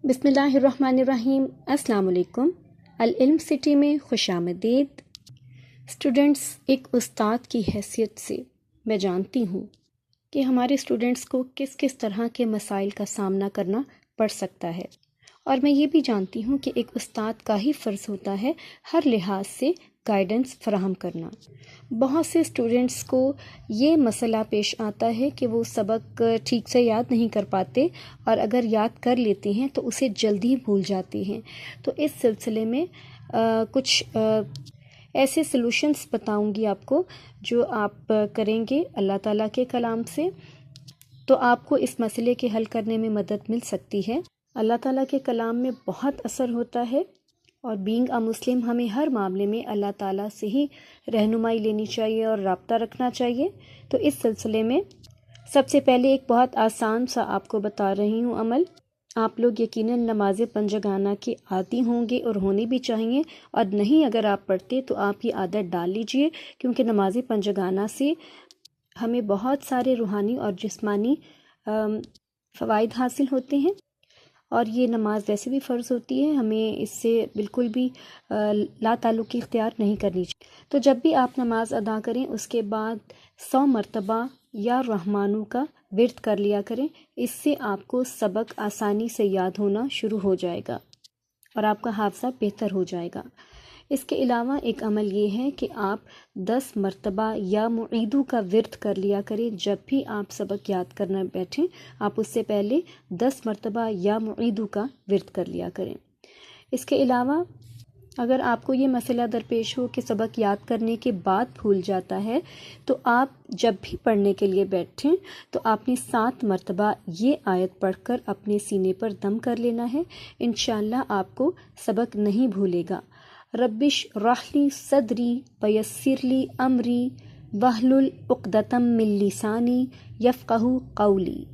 बिस्मिल्लाहिर्रहमानिर्रहीम। अस्सलाम वालेकुम। अल-इल्म सिटी में खुश आमदीद। स्टूडेंट्स, एक उस्ताद की हैसियत से मैं जानती हूँ कि हमारे स्टूडेंट्स को किस किस तरह के मसाइल का सामना करना पड़ सकता है, और मैं ये भी जानती हूँ कि एक उस्ताद का ही फ़र्ज़ होता है हर लिहाज से गाइडेंस फराहम करना। बहुत से स्टूडेंट्स को ये मसला पेश आता है कि वो सबक ठीक से याद नहीं कर पाते, और अगर याद कर लेते हैं तो उसे जल्दी भूल जाते हैं। तो इस सिलसिले में कुछ ऐसे सॉल्यूशंस बताऊंगी आपको जो आप करेंगे अल्लाह ताला के कलाम से, तो आपको इस मसले के हल करने में मदद मिल सकती है। अल्लाह ताला के कलाम में बहुत असर होता है, और बीइंग अ मुस्लिम हमें हर मामले में अल्लाह ताला से ही रहनुमाई लेनी चाहिए और राब्ता रखना चाहिए। तो इस सिलसिले में सबसे पहले एक बहुत आसान सा आपको बता रही हूँ अमल। आप लोग यकीनन नमाज पंजगाना के आदी होंगे और होनी भी चाहिए, और नहीं अगर आप पढ़ते तो आप ये आदत डाल लीजिए, क्योंकि नमाज पंजगाना से हमें बहुत सारे रूहानी और जिस्मानी फ़वाइद हासिल होते हैं। और ये नमाज वैसे भी फ़र्ज़ होती है, हमें इससे बिल्कुल भी ला ताल्लुक़ी इख्तियार नहीं करनी चाहिए। तो जब भी आप नमाज अदा करें उसके बाद 100 मरतबा या रहमानू का विर्द कर लिया करें। इससे आपको सबक आसानी से याद होना शुरू हो जाएगा और आपका हाफ़ज़ा बेहतर हो जाएगा। इसके अलावा एक अमल ये है कि आप 10 मरतबा या मुईदू का विर्द कर लिया करें। जब भी आप सबक याद करना बैठें, आप उससे पहले 10 मरतबा या मुईदू का विर्द कर लिया करें। इसके अलावा अगर आपको ये मसला दरपेश हो कि सबक याद करने के बाद भूल जाता है, तो आप जब भी पढ़ने के लिए बैठें तो आपने 7 मरतबा ये आयत पढ़कर अपने सीने पर दम कर लेना है। इंशाअल्लाह आपको सबक नहीं भूलेगा। रब्बिश रहली सदरी वयस्सिरली अमरी वहलुल उक़दतम मिन लिसानी यफ़क़हू क़ौली।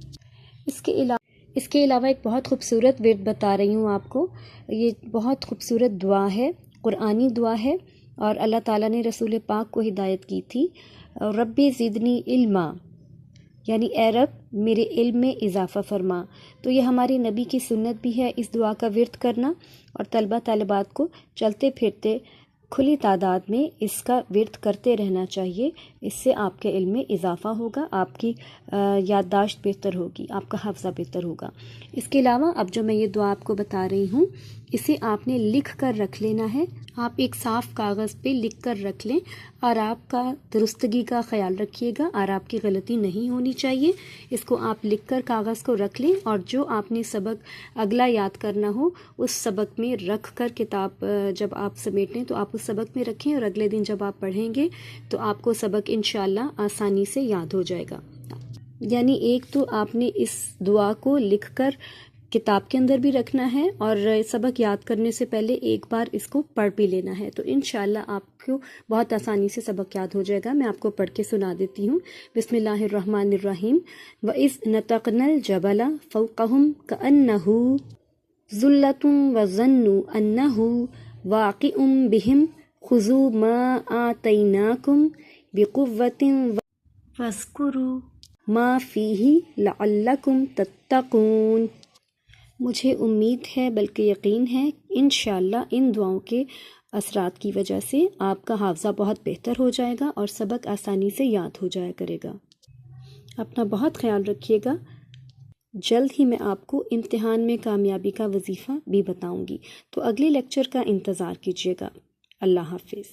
इसके अलावा एक बहुत खूबसूरत विर्द बता रही हूँ आपको। ये बहुत खूबसूरत दुआ है, कुरानी दुआ है, और अल्लाह ताला ने रसूल पाक को हिदायत की थी। रब्बी ज़िदनी इल्मा, यानी ए रब मेरे इल्म में इजाफ़ा फरमा। तो ये हमारी नबी की सुन्नत भी है इस दुआ का विर्द करना, और तलबा तालिबात को चलते फिरते खुली तादाद में इसका विर्द करते रहना चाहिए। इससे आपके इल्म में इजाफ़ा होगा, आपकी याददाश्त बेहतर होगी, आपका हाफ़ज़ा बेहतर होगा। इसके अलावा अब जो मैं ये दुआ आपको बता रही हूँ, इसे आपने लिख कर रख लेना है। आप एक साफ़ कागज़ पे लिख कर रख लें, और आपका दुरुस्तगी का ख्याल रखिएगा, और आपकी गलती नहीं होनी चाहिए। इसको आप लिख कर कागज़ को रख लें, और जो आपने सबक अगला याद करना हो उस सबक में रख कर किताब जब आप समेटें तो आप उस सबक में रखें, और अगले दिन जब आप पढ़ेंगे तो आपको सबक इंशाअल्लाह आसानी से याद हो जाएगा। यानी एक तो आपने इस दुआ को लिख कर किताब के अंदर भी रखना है, और सबक याद करने से पहले एक बार इसको पढ़ भी लेना है। तो इंशाअल्लाह आपको बहुत आसानी से सबक याद हो जाएगा। मैं आपको पढ़ के सुना देती हूँ। बिस्मिल्लाहिर्रहमानिर्रहीम। व इज़ नतक़नल जबला फ़ौक़हुम कअन्नहु ज़ुल्लतुन व ज़न्नु अन्नहु वाक़िउम बिहिम ख़ुज़ू मा आतैनाकुम बिक़ुव्वतिन वज़्कुरू मा फ़ीही लअल्लकुम तत्तक़ून। मुझे उम्मीद है, बल्कि यकीन है, इंशाअल्लाह इन दुआओं के असरात की वजह से आपका हाफ़ज़ा बहुत बेहतर हो जाएगा और सबक आसानी से याद हो जाया करेगा। अपना बहुत ख्याल रखिएगा। जल्द ही मैं आपको इम्तिहान में कामयाबी का वजीफ़ा भी बताऊंगी, तो अगले लेक्चर का इंतज़ार कीजिएगा। अल्लाह हाफ़िज़।